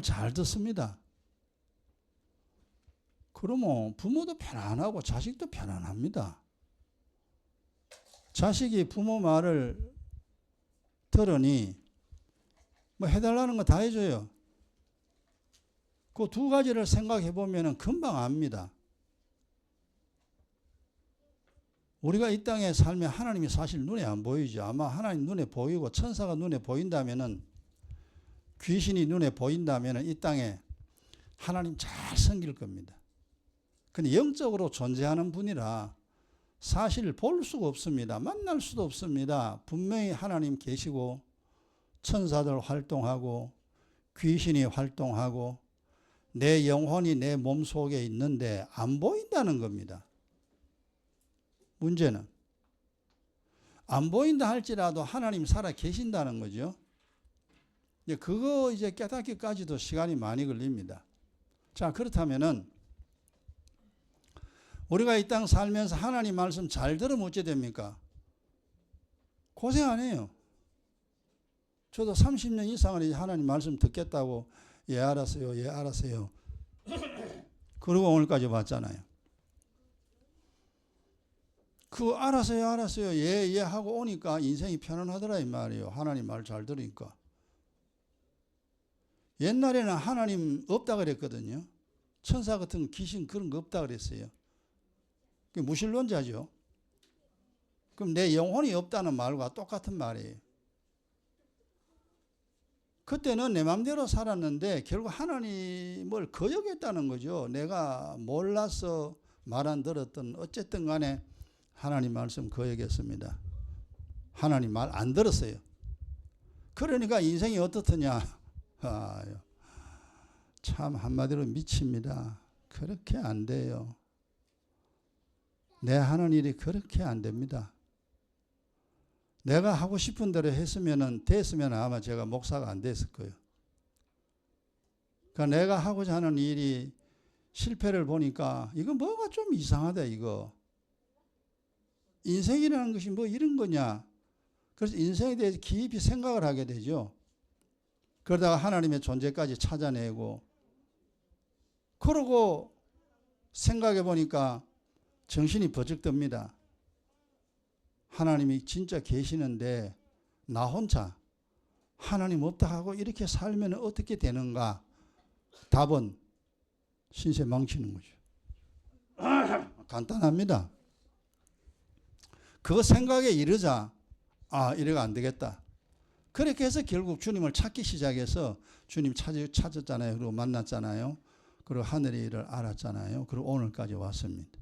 잘 듣습니다. 그러면 부모도 편안하고 자식도 편안합니다. 자식이 부모 말을 들으니 뭐 해달라는 거 다 해줘요. 그 두 가지를 생각해 보면 금방 압니다. 우리가 이 땅에 살면 하나님이 사실 눈에 안 보이죠. 아마 하나님 눈에 보이고 천사가 눈에 보인다면은, 귀신이 눈에 보인다면은 이 땅에 하나님 잘 섬길 겁니다. 근데 영적으로 존재하는 분이라 사실 볼 수가 없습니다. 만날 수도 없습니다. 분명히 하나님 계시고 천사들 활동하고 귀신이 활동하고 내 영혼이 내 몸속에 있는데 안 보인다는 겁니다. 문제는 안 보인다 할지라도 하나님 살아 계신다는 거죠. 그거 이제 깨닫기까지도 시간이 많이 걸립니다. 자, 그렇다면은 우리가 이 땅 살면서 하나님 말씀 잘 들으면 어찌 됩니까? 고생 안 해요. 저도 30년 이상을 하나님 말씀 듣겠다고 예 알았어요, 예 알았어요. 그리고 오늘까지 왔잖아요. 그 알았어요, 알았어요, 예, 예 하고 오니까 인생이 편안하더라 이 말이에요. 하나님 말 잘 들으니까. 옛날에는 하나님 없다 그랬거든요. 천사 같은 귀신 그런 거 없다 그랬어요. 그게 무신론자죠. 그럼 내 영혼이 없다는 말과 똑같은 말이에요. 그때는 내 마음대로 살았는데 결국 하나님을 거역했다는 거죠. 내가 몰라서 말 안 들었던 어쨌든 간에 하나님 말씀 거역했습니다. 하나님 말 안 들었어요. 그러니까 인생이 어떻더냐. 참 한마디로 미칩니다. 그렇게 안 돼요. 내 하는 일이 그렇게 안 됩니다. 내가 하고 싶은 대로 됐으면 아마 제가 목사가 안 됐을 거예요. 그러니까 내가 하고자 하는 일이 실패를 보니까 이거 뭐가 좀 이상하다 이거. 인생이라는 것이 뭐 이런 거냐. 그래서 인생에 대해서 깊이 생각을 하게 되죠. 그러다가 하나님의 존재까지 찾아내고 그러고 생각해 보니까 정신이 버쩍 듭니다. 하나님이 진짜 계시는데 나 혼자 하나님 없다 하고 이렇게 살면 어떻게 되는가? 답은 신세 망치는 거죠. 간단합니다. 그 생각에 이르자 이래가 안 되겠다. 그렇게 해서 결국 주님을 찾기 시작해서 주님 찾았잖아요. 그리고 만났잖아요. 그리고 하늘의 일을 알았잖아요. 그리고 오늘까지 왔습니다.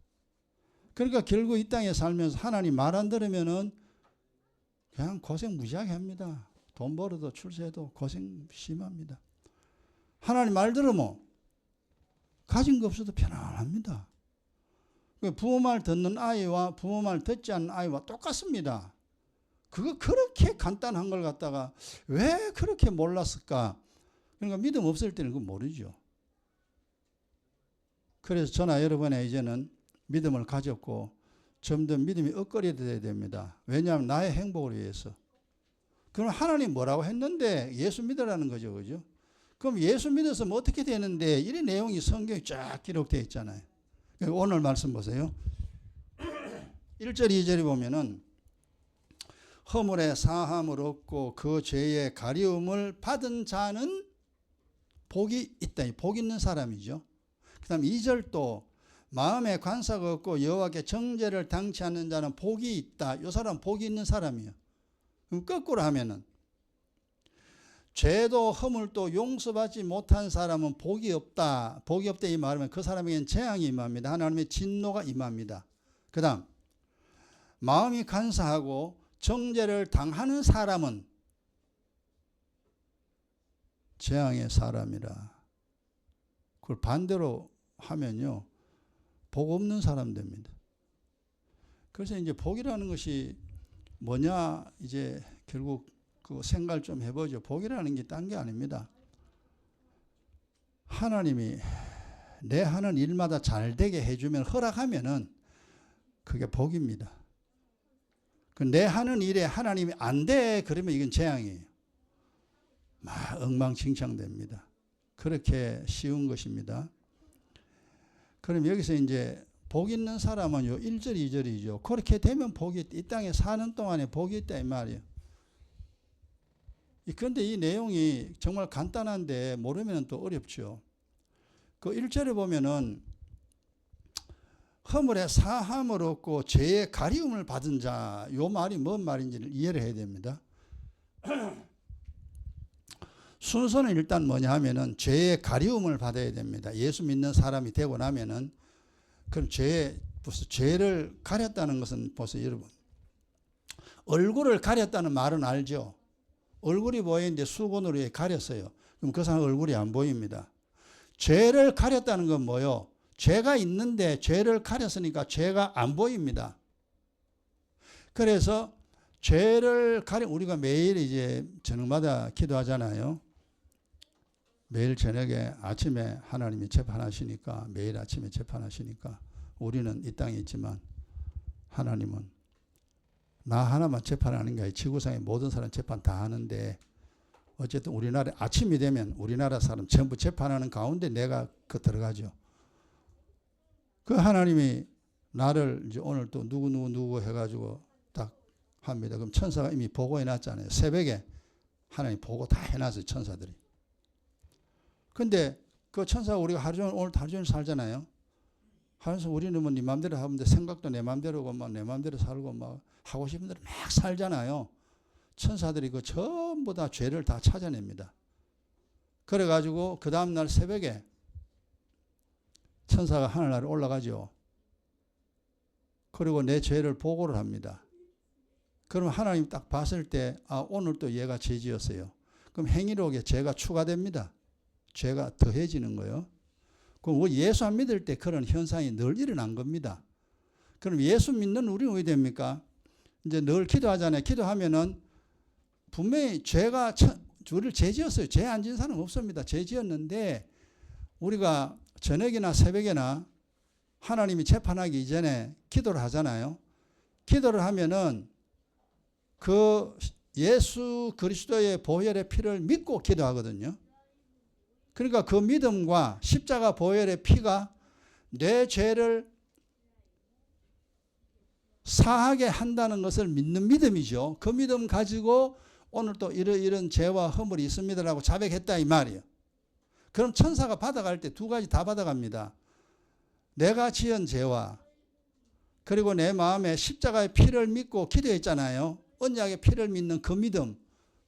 그러니까 결국 이 땅에 살면서 하나님 말 안 들으면은 그냥 고생 무지하게 합니다. 돈 벌어도 출세해도 고생 심합니다. 하나님 말 들으면 가진 거 없어도 편안합니다. 부모 말 듣는 아이와 부모 말 듣지 않는 아이와 똑같습니다. 그거 그렇게 간단한 걸 갖다가 왜 그렇게 몰랐을까? 그러니까 믿음 없을 때는 그거 모르죠. 그래서 저나 여러분의 이제는 믿음을 가졌고 점점 믿음이 엇거려야 됩니다. 왜냐하면 나의 행복을 위해서. 그럼 하나님 뭐라고 했는데 예수 믿으라는 거죠. 그죠? 그럼 예수 믿었으면 어떻게 되는데 이 내용이 성경에 쫙 기록되어 있잖아요. 오늘 말씀 보세요. 1절 2절에 보면은 허물의 사함을 얻고 그 죄의 가리움을 받은 자는 복이 있다. 복 있는 사람이죠. 그 다음 2절도 마음에 관사가 없고 여호와께 정죄를 당치 않는 자는 복이 있다. 이 사람 복이 있는 사람이에요. 그럼 거꾸로 하면은 죄도 허물도 용서받지 못한 사람은 복이 없다. 복이 없다 이 말하면 그 사람에게는 재앙이 임합니다. 하나님의 진노가 임합니다. 그 다음 마음이 간사하고 정죄를 당하는 사람은 재앙의 사람이라. 그걸 반대로 하면요. 복 없는 사람 됩니다. 그래서 이제 복이라는 것이 뭐냐 이제 결국 그 생각을 좀 해보죠. 복이라는 게 딴 게 아닙니다. 하나님이 내 하는 일마다 잘 되게 해주면 허락하면은 그게 복입니다. 내 하는 일에 하나님이 안 돼 그러면 이건 재앙이에요. 막 엉망진창됩니다. 그렇게 쉬운 것입니다. 그럼 여기서 이제 복 있는 사람은 요 1절 2절이죠. 그렇게 되면 복이 이 땅에 사는 동안에 복이 있다 이 말이에요. 그런데 이 내용이 정말 간단한데 모르면 또 어렵죠. 그 1절에 보면은 허물의 사함을 얻고 죄의 가리움을 받은 자, 요 말이 뭔 말인지를 이해를 해야 됩니다. 순서는 일단 뭐냐 하면은 죄의 가리움을 받아야 됩니다. 예수 믿는 사람이 되고 나면은 그럼 죄를 가렸다는 것은 벌써 여러분 얼굴을 가렸다는 말은 알죠. 얼굴이 보이는데 수건으로 가렸어요. 그럼 그 사람 얼굴이 안 보입니다. 죄를 가렸다는 건 뭐요? 죄가 있는데 죄를 가렸으니까 죄가 안 보입니다. 그래서 죄를 우리가 매일 이제 저녁마다 기도하잖아요. 매일 저녁에 아침에 하나님이 재판하시니까 매일 아침에 재판하시니까 우리는 이 땅에 있지만 하나님은 나 하나만 재판하는 게 아니라 지구상의 모든 사람 재판 다 하는데 어쨌든 우리나라 아침이 되면 우리나라 사람 전부 재판하는 가운데 내가 그 들어가죠. 그 하나님이 나를 이제 오늘 또 누구 해가지고 딱 합니다. 그럼 천사가 이미 보고해 놨잖아요. 새벽에 하나님 보고 다 해놨어요. 천사들이. 근데 그 천사가 우리가 하루 종일 오늘 하루 종일 살잖아요. 하면서 우리는 뭐 네 맘대로 하는데 생각도 내 맘대로고 막 내 맘대로 살고 막 하고 싶은 대로 막 살잖아요. 천사들이 그 전부 다 죄를 다 찾아냅니다. 그래가지고 그 다음날 새벽에 천사가 하늘나라에 올라가죠. 그리고 내 죄를 보고를 합니다. 그럼 하나님 딱 봤을 때 오늘 또 얘가 죄 지었어요. 그럼 행위록에 죄가 추가됩니다. 죄가 더해지는 거예요. 그럼 예수 안 믿을 때 그런 현상이 늘 일어난 겁니다. 그럼 예수 믿는 우리는 왜 됩니까? 이제 늘 기도하잖아요. 기도하면은 분명히 죄가 우리를 죄 지었어요. 죄 안 지은 사람 없습니다. 죄 지었는데 우리가 저녁이나 새벽이나 하나님이 재판하기 이전에 기도를 하잖아요. 기도를 하면은 그 예수 그리스도의 보혈의 피를 믿고 기도하거든요. 그러니까 그 믿음과 십자가 보혈의 피가 내 죄를 사하게 한다는 것을 믿는 믿음이죠. 그 믿음 가지고 오늘 또 이런 죄와 허물이 있습니다라고 자백했다 이 말이에요. 그럼 천사가 받아갈 때 두 가지 다 받아갑니다. 내가 지은 죄와 그리고 내 마음에 십자가의 피를 믿고 기도했잖아요. 언약의 피를 믿는 그 믿음,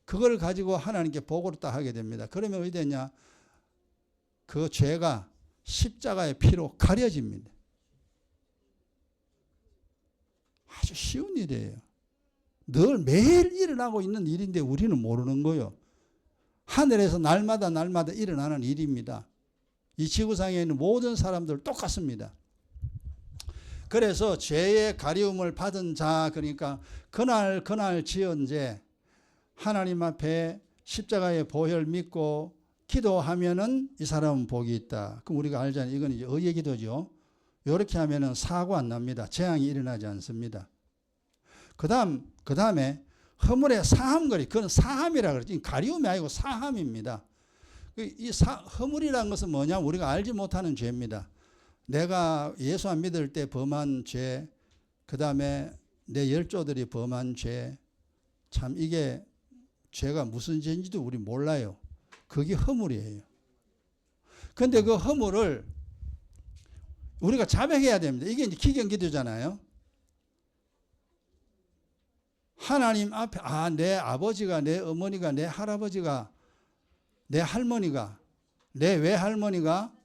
그걸 가지고 하나님께 보고를 딱 하게 됩니다. 그러면 어디 되냐? 그 죄가 십자가의 피로 가려집니다. 아주 쉬운 일이에요. 늘 매일 일어나고 있는 일인데 우리는 모르는 거예요. 하늘에서 날마다 일어나는 일입니다. 이 지구상에 있는 모든 사람들 똑같습니다. 그래서 죄의 가리움을 받은 자, 그러니까 그날 지은 죄, 하나님 앞에 십자가의 보혈 믿고 기도하면은 이 사람은 복이 있다. 그럼 우리가 알잖아요. 이건 이제 의의 기도죠. 이렇게 하면은 사고 안 납니다. 재앙이 일어나지 않습니다. 그 다음에 허물의 사함거리, 그건 사함이라 그러지. 가리움이 아니고 사함입니다. 허물이라는 것은 뭐냐? 우리가 알지 못하는 죄입니다. 내가 예수 안 믿을 때 범한 죄, 그 다음에 내 열조들이 범한 죄, 참 이게 죄가 무슨 죄인지도 우리 몰라요. 그게 허물이에요. 그런데 그 허물을 우리가 자백해야 됩니다. 이게 이제 기경기도잖아요. 하나님 앞에 내 아버지가, 내 어머니가, 내 할아버지가, 내 할머니가, 내 외할머니가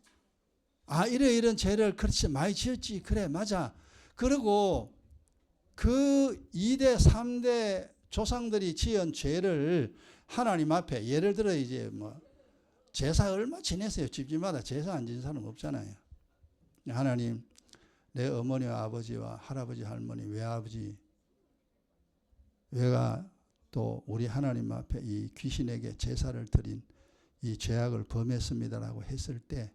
이런 죄를 그렇지 많이 지었지. 그래 맞아. 그리고 그 2대 3대 조상들이 지은 죄를 하나님 앞에 예를 들어 이제 뭐 제사 얼마 지냈어요. 집집마다 제사 안 지는 사람 없잖아요. 하나님 내 어머니와 아버지와 할아버지 할머니 외아버지 외가 또 우리 하나님 앞에 이 귀신에게 제사를 드린 이 죄악을 범했습니다라고 했을 때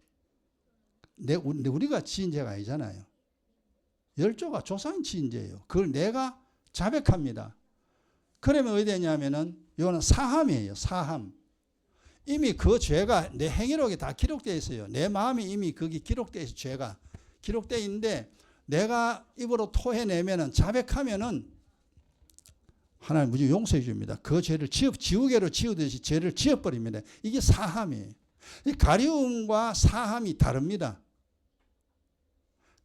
우리가 지은 죄가 아니잖아요. 열조가 조상이 지은 죄예요. 그걸 내가 자백합니다. 그러면 어디 되냐면은 이거는 사함이에요. 사함. 이미 그 죄가 내 행위록에 다 기록되어 있어요. 내 마음이 이미 거기 기록되어 있어요. 죄가 기록되어 있는데 내가 입으로 토해내면은 자백하면은 하나님 무조건 용서해 줍니다. 그 죄를 지우개로 지우듯이 죄를 지워버립니다. 이게 사함이에요. 이 가리움과 사함이 다릅니다.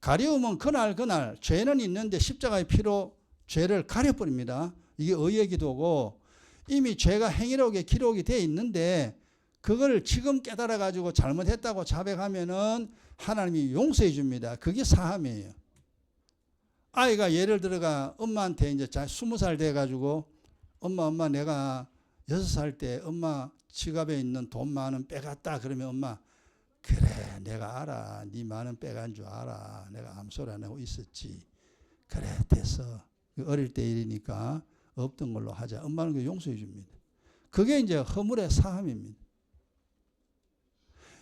가리움은 그날 죄는 있는데 십자가의 피로 죄를 가려버립니다. 이게 의의 기도고 이미 죄가 행위록에 기록이 되어 있는데 그걸 지금 깨달아가지고 잘못했다고 자백하면은 하나님이 용서해 줍니다. 그게 사함이에요. 아이가 예를 들어가 엄마한테 이제 20살 돼가지고 엄마 내가 6살 때 엄마 지갑에 있는 돈 많은 빼갔다. 그러면 엄마 그래 내가 알아. 네 많은 빼간 줄 알아. 내가 아무 소리 안 하고 있었지. 그래 됐어. 어릴 때 일이니까 없던 걸로 하자. 엄마는 그 용서해 줍니다. 그게 이제 허물의 사함입니다.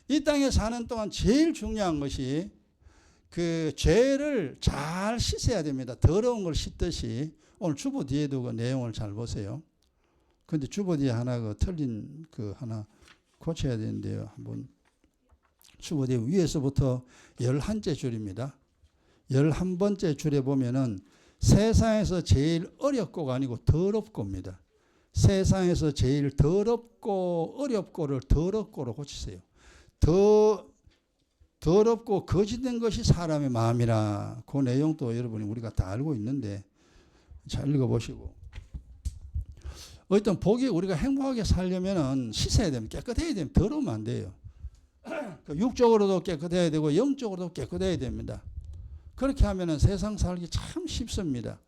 이 땅에 사는 동안 제일 중요한 것이 그 죄를 잘 씻어야 됩니다. 더러운 걸 씻듯이. 오늘 주보 뒤에도 그 내용을 잘 보세요. 근데 주보 뒤에 하나 그 틀린 그 하나 고쳐야 되는데요. 한번 주보 뒤에 위에서부터 11째 줄입니다. 11번째 줄에 보면은 세상에서 제일 어렵고가 아니고 더럽고입니다. 세상에서 제일 더럽고 어렵고를 더럽고로 고치세요. 더럽고 거짓된 것이 사람의 마음이라. 그 내용도 여러분이 우리가 다 알고 있는데 잘 읽어보시고. 어떤 복이 우리가 행복하게 살려면은 씻어야 됩니다. 깨끗해야 됩니다. 더러우면 안 돼요. 육적으로도 깨끗해야 되고 영적으로도 깨끗해야 됩니다. 그렇게 하면은 세상 살기 참 쉽습니다.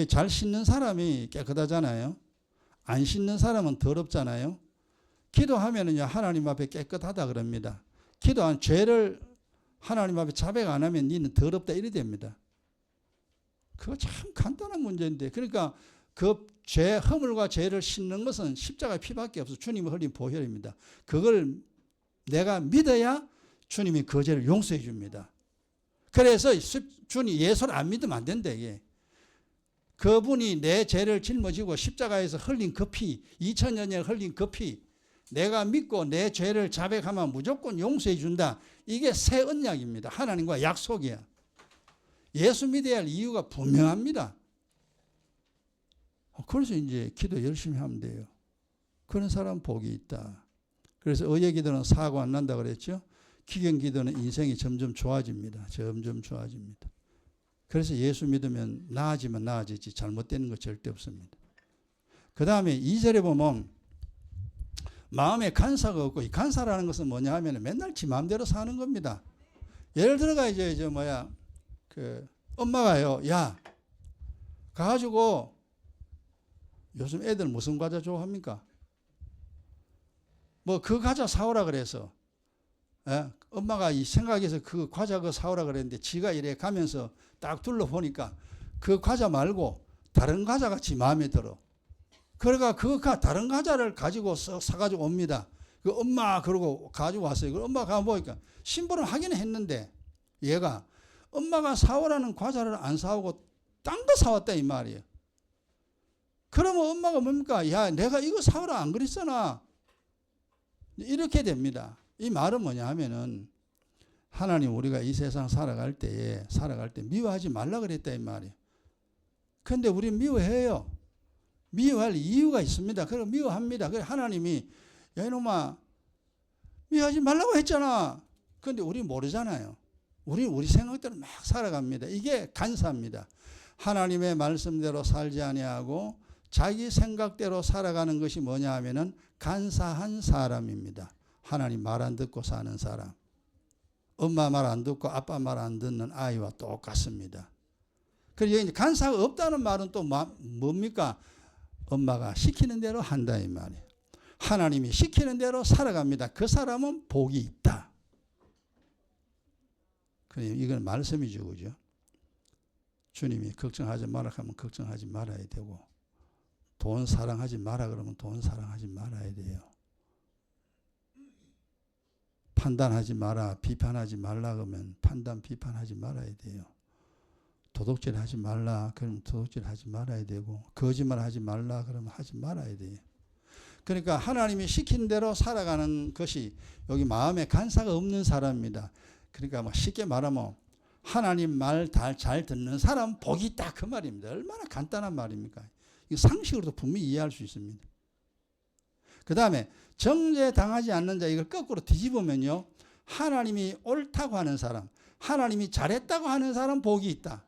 잘 씻는 사람이 깨끗하잖아요. 안 씻는 사람은 더럽잖아요. 기도하면은요 하나님 앞에 깨끗하다 그럽니다. 기도한 죄를 하나님 앞에 자백 안 하면 니는 더럽다 이래 됩니다. 그거 참 간단한 문제인데 그러니까 그 죄 허물과 죄를 씻는 것은 십자가의 피밖에 없어. 주님이 흘린 보혈입니다. 그걸 내가 믿어야 주님이 그 죄를 용서해 줍니다. 그래서 주님 예수를 안 믿으면 안 된다 이게. 그분이 내 죄를 짊어지고 십자가에서 흘린 그 피 2000년 전에 흘린 그 피 내가 믿고 내 죄를 자백하면 무조건 용서해 준다. 이게 새 언약입니다. 하나님과 약속이야. 예수 믿어야 할 이유가 분명합니다. 그래서 이제 기도 열심히 하면 돼요. 그런 사람 복이 있다. 그래서 의의 기도는 사고 안 난다 그랬죠. 기경 기도는 인생이 점점 좋아집니다. 점점 좋아집니다. 그래서 예수 믿으면 나아지면 나아지지 잘못되는 거 절대 없습니다. 그 다음에 2절에 보면 마음에 간사가 없고 이 간사라는 것은 뭐냐 하면 맨날 지 마음대로 사는 겁니다. 예를 들어가 이제 그 엄마가요, 야 가가지고 요즘 애들 무슨 과자 좋아합니까? 뭐 그 과자 사오라 그래서 엄마가 이 생각해서 그 과자 그 사오라 그랬는데 지가 이래 가면서 딱 둘러보니까 그 과자 말고 다른 과자 같이 마음에 들어. 그러니까 그 다른 과자를 가지고 사가지고 옵니다. 그 엄마 그러고 가지고 왔어요. 그 엄마가 가보니까 심부름 하긴 했는데 얘가 엄마가 사오라는 과자를 안 사오고 딴 거 사왔다 이 말이에요. 그러면 엄마가 뭡니까? 야 내가 이거 사오라 안 그랬잖아. 이렇게 됩니다. 이 말은 뭐냐 하면은 하나님 우리가 이 세상 살아갈 때 미워하지 말라 그랬다 이 말이에요. 그런데 우리 미워해요. 미워할 이유가 있습니다. 그럼 미워합니다. 그래 하나님이 야 이놈아 미워하지 말라고 했잖아. 그런데 우리 모르잖아요. 우리 생각대로 막 살아갑니다. 이게 간사입니다. 하나님의 말씀대로 살지 아니하고 자기 생각대로 살아가는 것이 뭐냐 하면은 간사한 사람입니다. 하나님 말 안 듣고 사는 사람. 엄마 말 안 듣고 아빠 말 안 듣는 아이와 똑같습니다. 그리고 이제 간사가 없다는 말은 또 뭡니까? 엄마가 시키는 대로 한다 이 말이에요. 하나님이 시키는 대로 살아갑니다. 그 사람은 복이 있다. 이건 말씀이죠, 그죠? 주님이 걱정하지 마라 하면 걱정하지 말아야 되고, 돈 사랑하지 마라 그러면 돈 사랑하지 말아야 돼요. 판단하지 마라, 비판하지 말라 그러면 판단, 비판하지 말아야 돼요. 도둑질 하지 말라 그러면 도둑질 하지 말아야 되고, 거짓말 하지 말라 그러면 하지 말아야 돼요. 그러니까 하나님이 시킨 대로 살아가는 것이 여기 마음에 간사가 없는 사람입니다. 그러니까 뭐 쉽게 말하면 하나님 말 잘 듣는 사람 복이 있다 그 말입니다. 얼마나 간단한 말입니까? 이 상식으로도 분명히 이해할 수 있습니다. 그 다음에 정죄당하지 않는 자, 이걸 거꾸로 뒤집으면요, 하나님이 옳다고 하는 사람, 하나님이 잘했다고 하는 사람 복이 있다.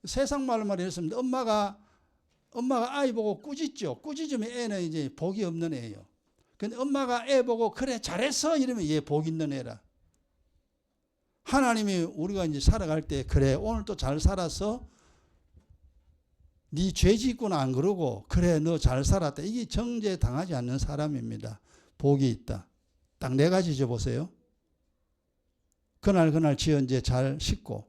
세상 말로 말했습니다. 엄마가 아이 보고 꾸짖죠. 꾸짖으면 애는 이제 복이 없는 애예요. 근데 엄마가 애 보고 그래 잘했어 이러면 얘 복 있는 애라. 하나님이 우리가 이제 살아갈 때 그래 오늘 또 잘 살았어. 네 죄 짓고는 안 그러고 그래 너 잘 살았다. 이게 정죄 당하지 않는 사람입니다. 복이 있다. 딱 네 가지 줘보세요. 그날 지은 죄 잘 씻고,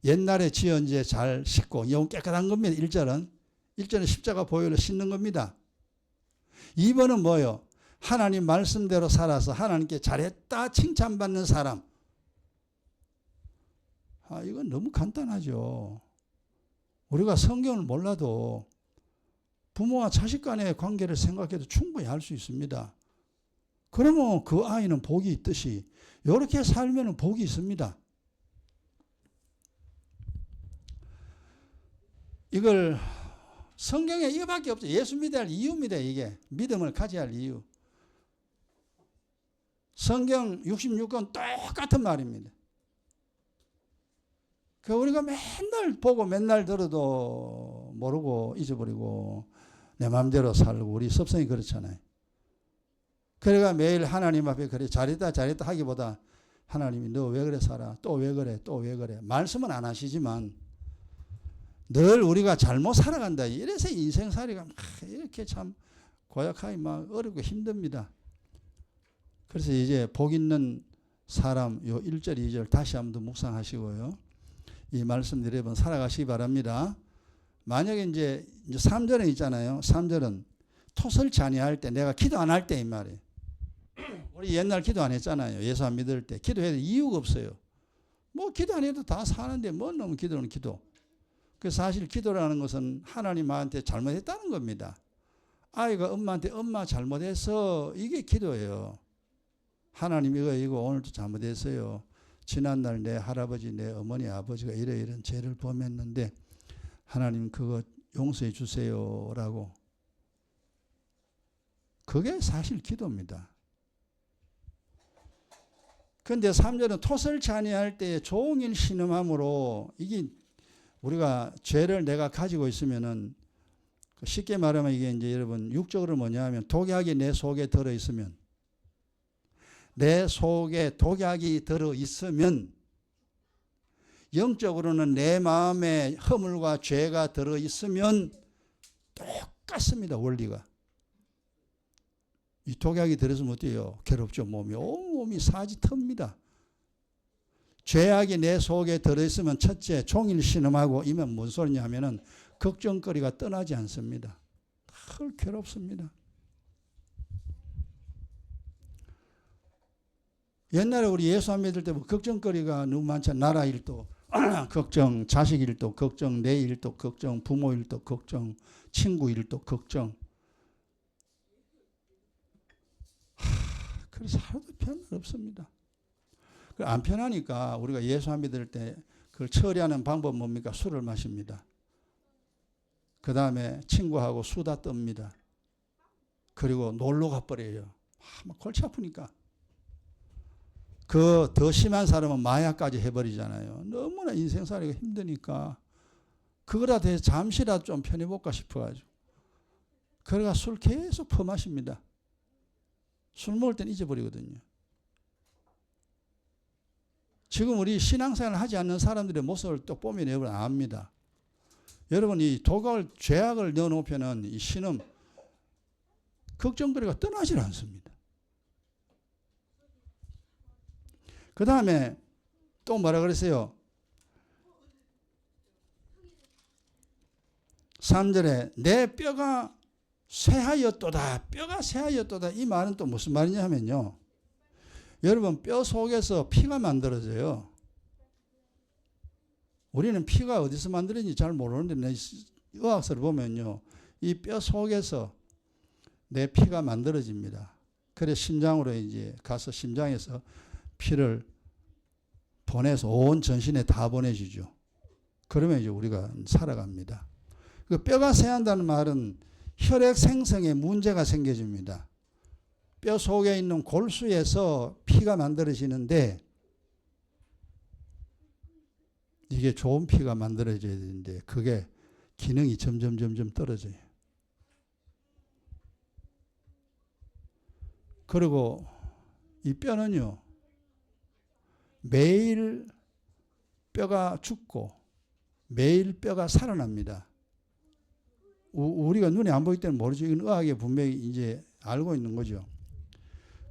옛날에 지은 죄 잘 씻고, 영 깨끗한 겁니다. 1절은 십자가 보혈로 씻는 겁니다. 2번은 뭐예요? 하나님 말씀대로 살아서 하나님께 잘했다 칭찬받는 사람. 이건 너무 간단하죠. 우리가 성경을 몰라도 부모와 자식 간의 관계를 생각해도 충분히 할 수 있습니다. 그러면 그 아이는 복이 있듯이 이렇게 살면 복이 있습니다. 이걸 성경에 이거밖에 없죠. 예수 믿어야 할 이유입니다. 이게 믿음을 가져야 할 이유. 성경 66권 똑같은 말입니다. 그 우리가 맨날 보고 맨날 들어도 모르고 잊어버리고 내 마음대로 살고 우리 습성이 그렇잖아요. 그래가 매일 하나님 앞에 그래 잘했다 하기보다 하나님이 너 왜 그래 살아? 또 왜 그래? 말씀은 안 하시지만 늘 우리가 잘못 살아간다. 이래서 인생살이가 막 이렇게 참 고약하게 막 어렵고 힘듭니다. 그래서 이제 복 있는 사람 요 1절 2절 다시 한번 묵상하시고요. 이 말씀 여러분 살아가시기 바랍니다. 만약에 이제 3절에 있잖아요. 3절은 토설치 아니할 때 내가 기도 안 할 때 이 말이에요. 우리 옛날 기도 안 했잖아요. 예수 안 믿을 때 기도해도 이유가 없어요. 뭐 기도 안 해도 다 사는데 뭐 너무 기도는 기도. 그 사실 기도라는 것은 하나님한테 잘못했다는 겁니다. 아이가 엄마한테 엄마 잘못해서 이게 기도예요. 하나님 이거 오늘도 잘못했어요. 지난날 내 할아버지 내 어머니 아버지가 이런 죄를 범했는데 하나님 그거 용서해 주세요라고. 그게 사실 기도입니다. 그런데 3절은 토설치 아니할 때 종일 신음함으로 이게 우리가 죄를 내가 가지고 있으면은 쉽게 말하면 이게 이제 여러분 육적으로 뭐냐 하면 독약이 내 속에 들어있으면 내 속에 독약이 들어있으면 영적으로는 내 마음에 허물과 죄가 들어있으면 똑같습니다. 원리가. 이 독약이 들어있으면 어때요? 괴롭죠. 몸이 사지 틉니다. 죄악이 내 속에 들어있으면 첫째 종일 신음하고 이면 뭔 소리냐 하면은 걱정거리가 떠나지 않습니다. 늘 괴롭습니다. 옛날에 우리 예수 안 믿을 때 뭐 걱정거리가 너무 많잖아요. 나라 일도 걱정, 자식 일도 걱정, 내 일도 걱정, 부모 일도 걱정, 친구 일도 걱정. 그래서 하루도 편한 없습니다. 안 편하니까 우리가 예수 안 믿을 때 그걸 처리하는 방법은 뭡니까? 술을 마십니다. 그 다음에 친구하고 수다 떱니다. 그리고 놀러 가버려요. 막 골치 아프니까. 그 더 심한 사람은 마약까지 해버리잖아요. 너무나 인생살이가 힘드니까 그거라도 해서 잠시라도 좀 편해볼까 싶어가지고 그래가 술 계속 퍼마십니다. 술 먹을 땐 잊어버리거든요. 지금 우리 신앙생활을 하지 않는 사람들의 모습을 또 보면 여러분 압니다. 여러분 이 독을 죄악을 넣어놓으면 이 신음 걱정거리가 떠나질 않습니다. 그 다음에 또 뭐라 그랬어요? 3절에 내 뼈가 쇠하였도다. 뼈가 쇠하였도다. 이 말은 또 무슨 말이냐 하면요. 여러분 뼈 속에서 피가 만들어져요. 우리는 피가 어디서 만들어지는지 잘 모르는데 의학서를 보면요. 이 뼈 속에서 내 피가 만들어집니다. 그래 심장으로 이제 가서 심장에서 피를 보내서 온 전신에 다 보내주죠. 그러면 이제 우리가 살아갑니다. 그 뼈가 쇠한다는 말은 혈액 생성에 문제가 생겨집니다. 뼈 속에 있는 골수에서 피가 만들어지는데 이게 좋은 피가 만들어져야 되는데 그게 기능이 점점 떨어져요. 그리고 이 뼈는요, 매일 뼈가 죽고 매일 뼈가 살아납니다. 우리가 눈에 안 보이기 때문에 모르죠. 이건 의학에 분명히 이제 알고 있는 거죠.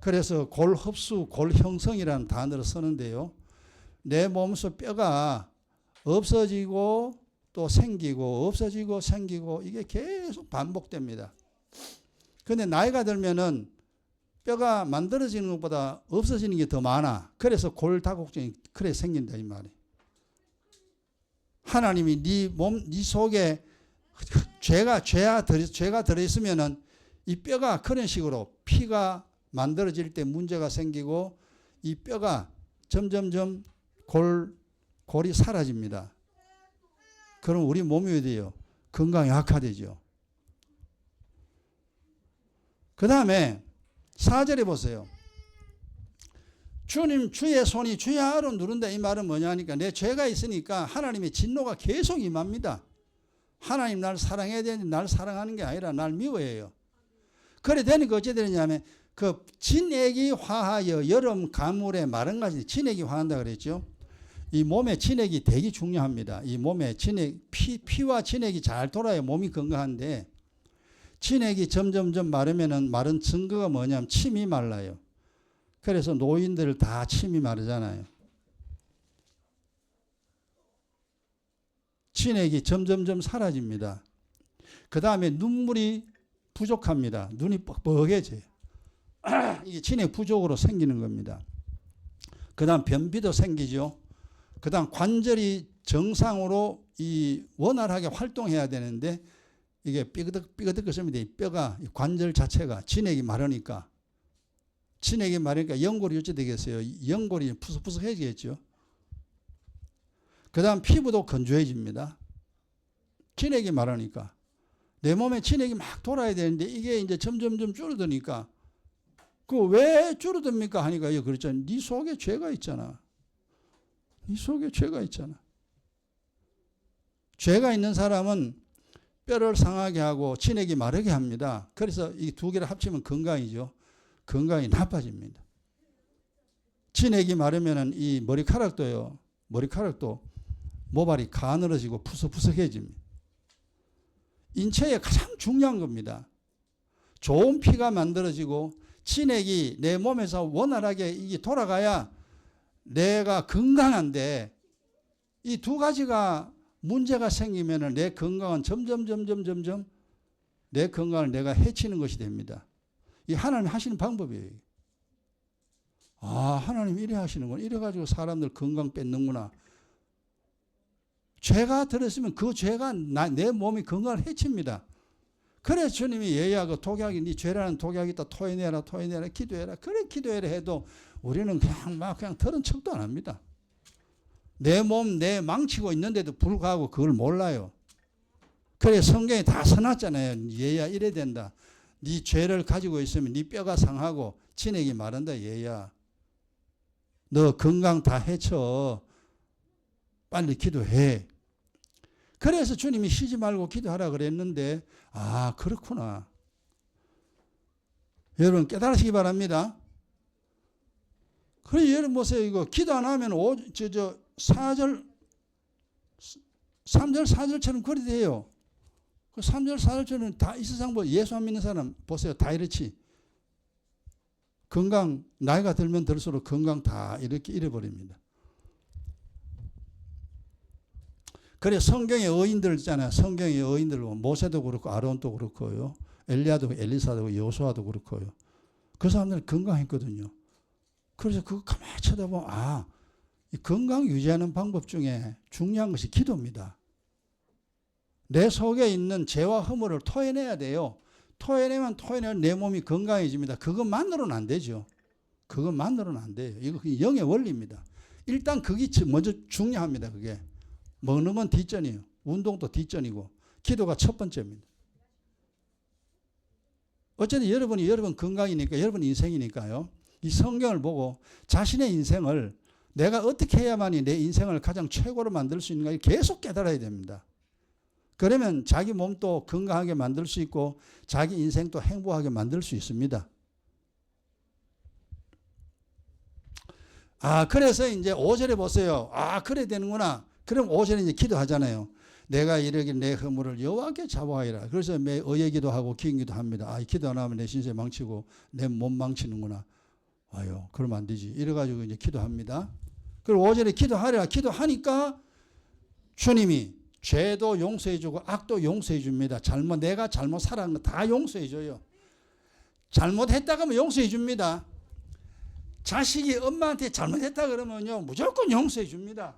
그래서 골 흡수, 골 형성이라는 단어를 쓰는데요. 내 몸속 뼈가 없어지고 또 생기고 없어지고 생기고 이게 계속 반복됩니다. 그런데 나이가 들면은 뼈가 만들어지는 것보다 없어지는 게 더 많아. 그래서 골다공증이 그래 생긴다 이 말이에요. 하나님이 네 속에 죄가 들어있으면은 이 뼈가 그런 식으로 피가 만들어질 때 문제가 생기고 이 뼈가 점점점 골이 사라집니다. 그럼 우리 몸이 어디 돼요? 건강이 악화되죠. 그 다음에 4절에 보세요. 주님 주의 손이 주의 하로 누른다 이 말은 뭐냐니까 내 죄가 있으니까 하나님의 진노가 계속 임합니다. 하나님 날 사랑해야 되는데 날 사랑하는 게 아니라 날 미워해요. 그래 되니까 어찌 되느냐면 그 진액이 화하여 여름 가물에 마른 가지 진액이 화한다 그랬죠. 이 몸에 진액이 되게 중요합니다. 이 몸에 진액 피와 진액이 잘 돌아야 몸이 건강한데 진액이 점점점 마르면은 마른 증거가 뭐냐면 침이 말라요. 그래서 노인들 다 침이 마르잖아요. 진액이 점점점 사라집니다. 그 다음에 눈물이 부족합니다. 눈이 뻑뻑해져요. 이게 진액 부족으로 생기는 겁니다. 그 다음 변비도 생기죠. 그 다음 관절이 정상으로 이 원활하게 활동해야 되는데 이게 삐그덕삐그덕거립니다. 이 뼈가 이 관절 자체가 진액이 마르니까 연골이 어찌 되겠어요? 연골이 푸석푸석해지겠죠. 그 다음 피부도 건조해집니다. 진액이 마르니까 내 몸에 진액이 막 돌아야 되는데 이게 이제 점점점 줄어드니까 그 왜 줄어듭니까 하니까 그렇죠. 네 속에 죄가 있잖아. 네 속에 죄가 있잖아. 죄가 있는 사람은 뼈를 상하게 하고 진액이 마르게 합니다. 그래서 이 두 개를 합치면 건강이죠. 건강이 나빠집니다. 진액이 마르면은 이 머리카락도 모발이 가늘어지고 푸석푸석해집니다. 인체에 가장 중요한 겁니다. 좋은 피가 만들어지고 진액이 내 몸에서 원활하게 이게 돌아가야 내가 건강한데 이 두 가지가 문제가 생기면 내 건강은 점점 내 건강을 내가 해치는 것이 됩니다. 이 하나님 하시는 방법이에요. 아, 하나님 이래 하시는구나. 이래 가지고 사람들 건강 뺏는구나. 죄가 들었으면 그 죄가 내 몸이 건강을 해칩니다. 그래서 주님이 예야가 독약이 네 죄라는 독약이 있다. 토해내라 기도해라. 그래 기도해라 해도 우리는 그냥 들은 척도 안 합니다. 내 몸 내 망치고 있는데도 불구하고 그걸 몰라요. 그래 성경에 다 써놨잖아요. 얘야 이래 된다. 네 죄를 가지고 있으면 네 뼈가 상하고 진액이 마른다. 얘야 너 건강 다 해쳐. 빨리 기도해. 그래서 주님이 쉬지 말고 기도하라 그랬는데 아 그렇구나. 여러분 깨달으시기 바랍니다. 그래 여러분 보세요. 이거 기도 안 하면 3절 4절처럼 그리 돼요. 그 3절 4절처럼 다 이 세상 예수 안 믿는 사람 보세요. 다 이렇지. 건강 나이가 들면 들수록 건강 다 이렇게 잃어버립니다. 그래 성경의 의인들 있잖아요. 성경의 의인들 모세도 그렇고 아론도 그렇고요. 엘리야도 엘리사도 여호수아도 그렇고요. 그 사람들은 건강했거든요. 그래서 그거 가만히 쳐다보면 이 건강 유지하는 방법 중에 중요한 것이 기도입니다. 내 속에 있는 죄와 허물을 토해내야 돼요. 토해내면 토해내면 내 몸이 건강해집니다. 그것만으로는 안 되죠. 그것만으로는 안 돼요. 이거 영의 원리입니다. 일단 그게 먼저 중요합니다. 그게. 먹는 건 뒷전이에요. 운동도 뒷전이고 기도가 첫 번째입니다. 어쨌든 여러분 건강이니까 여러분 인생이니까요. 이 성경을 보고 자신의 인생을 내가 어떻게 해야만이 내 인생을 가장 최고로 만들 수 있는가 계속 깨달아야 됩니다. 그러면 자기 몸도 건강하게 만들 수 있고 자기 인생도 행복하게 만들 수 있습니다. 그래서 이제 5절에 보세요. 그래 되는구나. 그럼 5절에 이제 기도하잖아요. 내가 이르길 내 허물을 여호와께 자복하리라. 그래서 매 의의 기도하고 기인 기도합니다. 기도 안 하면 내 신세 망치고 내 몸 망치는구나. 그러면 안 되지. 이래가지고 이제 기도합니다. 그리고 5절에 기도하리라. 기도하니까 주님이 죄도 용서해주고 악도 용서해줍니다. 내가 잘못 살아간 거 다 용서해줘요. 잘못했다가 하면 용서해줍니다. 자식이 엄마한테 잘못했다 그러면요 무조건 용서해줍니다.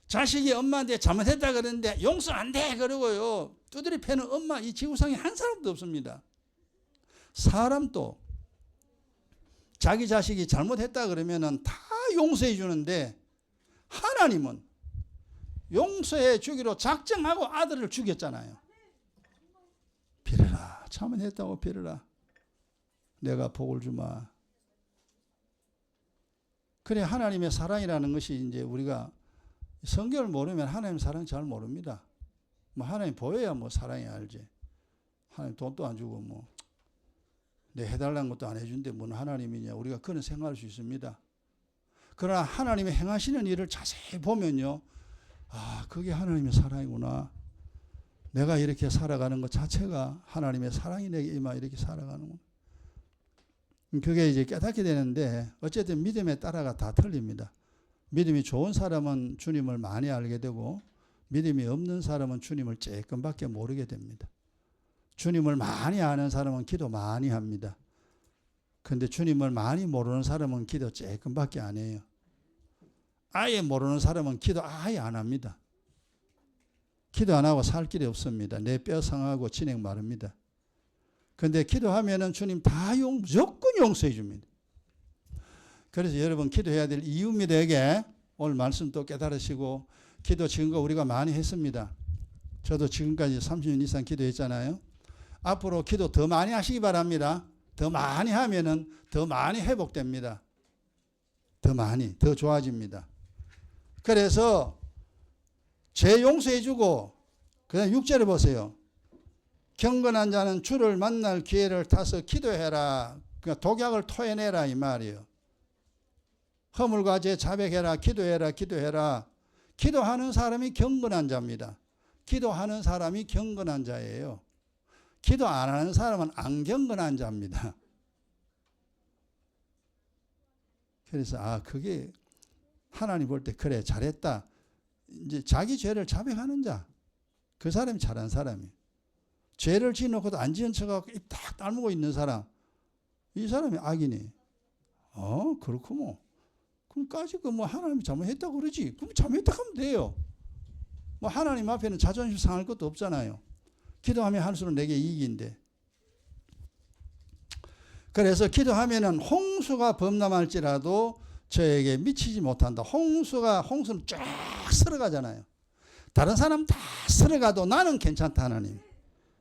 자식이 엄마한테 잘못했다 그러는데 용서 안 돼 그러고요 두드려 패는 엄마 이 지구상에 한 사람도 없습니다. 사람도 자기 자식이 잘못했다 그러면은 다 용서해 주는데 하나님은 용서해 주기로 작정하고 아들을 죽였잖아요. 빌어라. 잘못했다고 빌어라. 내가 복을 주마. 그래 하나님의 사랑이라는 것이 이제 우리가 성경을 모르면 하나님 사랑 잘 모릅니다. 하나님 보여야 사랑이 알지. 하나님 돈도 안 주고 내 해달라는 것도 안 해준데 뭔 하나님이냐. 우리가 그런 생각할 수 있습니다. 그러나 하나님이 행하시는 일을 자세히 보면요. 그게 하나님의 사랑이구나. 내가 이렇게 살아가는 것 자체가 하나님의 사랑이 내게 임하 이렇게 살아가는구나. 그게 이제 깨닫게 되는데 어쨌든 믿음에 따라가 다 틀립니다. 믿음이 좋은 사람은 주님을 많이 알게 되고 믿음이 없는 사람은 주님을 조금밖에 모르게 됩니다. 주님을 많이 아는 사람은 기도 많이 합니다. 그런데 주님을 많이 모르는 사람은 기도 조금밖에 안 해요. 아예 모르는 사람은 기도 아예 안 합니다. 기도 안 하고 살 길이 없습니다. 내 뼈 상하고 진행 마릅니다. 그런데 기도하면은 주님 다 무조건 용서해 줍니다. 그래서 여러분 기도해야 될 이유입니다. 이게 오늘 말씀 또 깨달으시고 기도 지금껏 우리가 많이 했습니다. 저도 지금까지 30년 이상 기도했잖아요. 앞으로 기도 더 많이 하시기 바랍니다. 더 많이 하면은 더 많이 회복됩니다. 더 많이, 더 좋아집니다. 그래서 죄 용서해 주고 그다음 6절에 보세요. 경건한 자는 주를 만날 기회를 타서 기도해라. 그러니까 독약을 토해내라 이 말이에요. 허물과 죄 자백해라. 기도해라. 기도해라. 기도하는 사람이 경건한 자입니다. 기도하는 사람이 경건한 자예요. 기도 안 하는 사람은 안 경건한 자입니다. 그래서 그게 하나님 볼 때 그래 잘했다. 이제 자기 죄를 자백하는 자. 그 사람이 잘한 사람이에요. 죄를 지어놓고도 안 지은 척하고 입 딱 다물고 있는 사람. 이 사람이 악이네. 그렇구먼. 그럼까지 하나님이 잘못했다고 그러지. 그럼 잘못했다고 하면 돼요. 하나님 앞에는 자존심 상할 것도 없잖아요. 기도하면 할수록 내게 이익인데. 그래서 기도하면은 홍수가 범람할지라도 저에게 미치지 못한다. 홍수는 쫙 쓸어가잖아요. 다른 사람 다 쓸어가도 나는 괜찮다 하나님.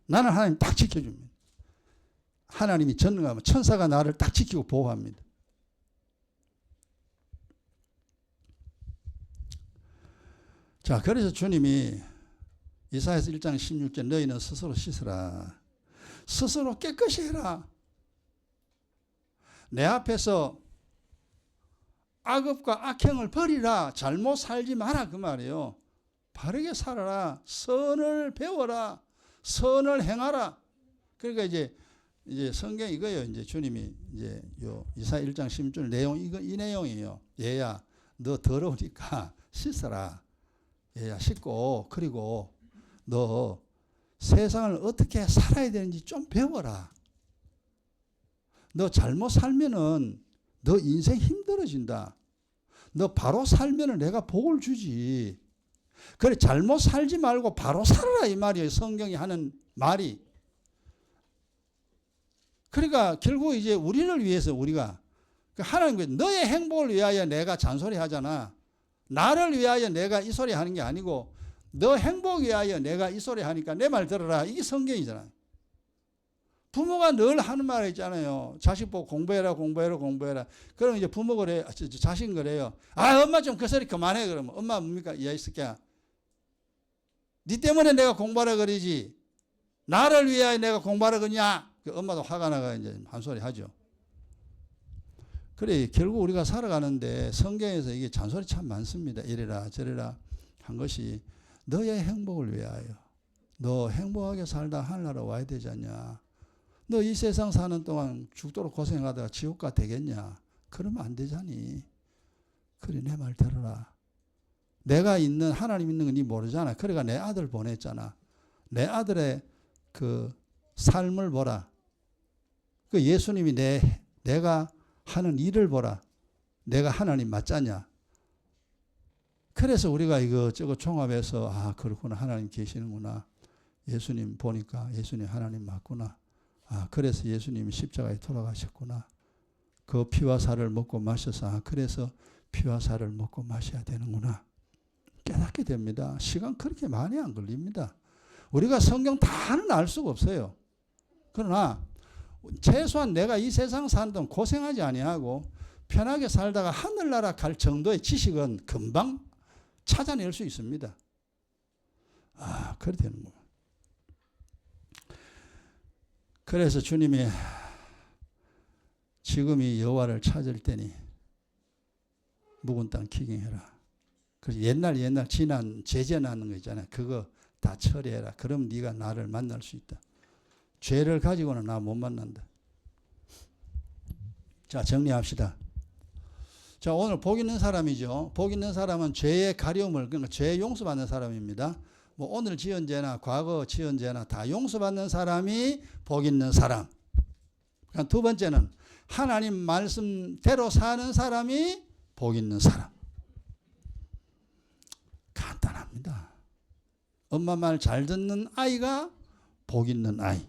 나는 하나님 딱 지켜줍니다. 하나님이 전능하면 천사가 나를 딱 지키고 보호합니다. 자, 그래서 주님이 이사야서 1장 16절 너희는 스스로 씻으라. 스스로 깨끗이 해라. 내 앞에서 악업과 악행을 버리라. 잘못 살지 마라 그 말이에요. 바르게 살아라. 선을 배워라. 선을 행하라. 그러니까 이제 성경 이거예요. 이제 주님이 이제 이사야 1장 16절 내용 이 내용이에요. 얘야 너 더러우니까 씻어라. 얘야 씻고 그리고 너 세상을 어떻게 살아야 되는지 좀 배워라. 너 잘못 살면은 너 인생 힘들어진다. 너 바로 살면은 내가 복을 주지. 그래 잘못 살지 말고 바로 살아라 이 말이에요. 성경이 하는 말이. 그러니까 결국 이제 우리를 위해서 우리가 하나님 너의 행복을 위하여 내가 잔소리 하잖아. 나를 위하여 내가 이 소리 하는 게 아니고 너 행복 위하여 내가 이 소리 하니까 내 말 들어라. 이게 성경이잖아. 부모가 늘 하는 말 있잖아요. 자식 보고 공부해라 공부해라 공부해라. 그러면 이제 부모 그래요. 자식 그래요. 아 엄마 좀 그 소리 그만해. 그러면 엄마 뭡니까? 이 새끼야. 네 때문에 내가 공부하라 그러지. 나를 위하여 내가 공부하라 그러냐. 엄마도 화가 나가 이제 한 소리 하죠. 그래 결국 우리가 살아가는데 성경에서 이게 잔소리 참 많습니다. 이래라 저래라 한 것이 너의 행복을 위하여. 너 행복하게 살다 하늘나라 와야 되지 않냐. 너 이 세상 사는 동안 죽도록 고생하다가 지옥가 되겠냐. 그러면 안 되잖니. 그래 내 말 들어라. 내가 있는 하나님 있는 건 네 모르잖아. 그러니까 내 아들 보냈잖아. 내 아들의 그 삶을 보라. 그 예수님이 내가 하는 일을 보라. 내가 하나님 맞잖냐. 그래서 우리가 이거저거 종합해서 아 그렇구나. 하나님 계시는구나. 예수님 보니까 예수님 하나님 맞구나. 아 그래서 예수님이 십자가에 돌아가셨구나. 그 피와 살을 먹고 마셔서 아 그래서 피와 살을 먹고 마셔야 되는구나. 깨닫게 됩니다. 시간 그렇게 많이 안 걸립니다. 우리가 성경 다는 알 수가 없어요. 그러나 최소한 내가 이 세상 사는 동안 고생하지 아니하고 편하게 살다가 하늘나라 갈 정도의 지식은 금방 찾아낼 수 있습니다. 아, 그래 되는구나. 그래서 주님이 지금이 여호와를 찾을 때니 묵은 땅 기경해라. 그래서 옛날 지난 제재 나는 거 있잖아요. 그거 다 처리해라. 그럼 네가 나를 만날 수 있다. 죄를 가지고는 나 못 만난다. 자, 정리합시다. 자, 오늘 복 있는 사람이죠. 복 있는 사람은 죄의 가려움을, 그러니까 죄 용서받는 사람입니다. 뭐 오늘 지은 죄나 과거 지은 죄나 다 용서받는 사람이 복 있는 사람. 그러니까 두 번째는 하나님 말씀대로 사는 사람이 복 있는 사람. 간단합니다. 엄마 말 잘 듣는 아이가 복 있는 아이.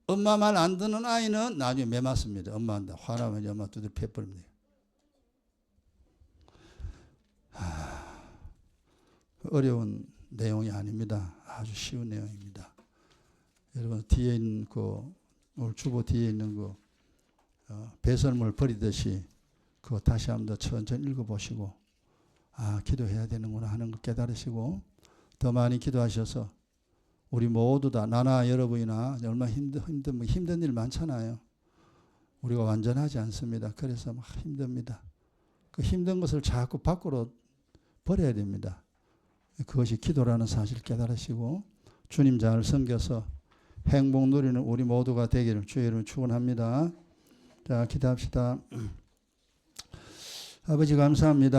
엄마 말 안 듣는 아이는 나중에 매 맞습니다. 엄마한테 화나면 엄마 두드려 패버립니다. 어려운 내용이 아닙니다. 아주 쉬운 내용입니다. 여러분 뒤에 있는 오늘 주보 뒤에 있는 배설물 버리듯이 그거 다시 한번 더 천천히 읽어보시고 아 기도해야 되는구나 하는 거 깨달으시고 더 많이 기도하셔서 우리 모두 다 나나 여러분이나 얼마나 힘든 일 많잖아요. 우리가 완전하지 않습니다. 그래서 막 힘듭니다. 그 힘든 것을 자꾸 밖으로 버려야 됩니다. 그것이 기도라는 사실을 깨달으시고 주님 잘 섬겨서 행복 누리는 우리 모두가 되기를 주의 이름으로 축원합니다. 자, 기도합시다. 아버지 감사합니다.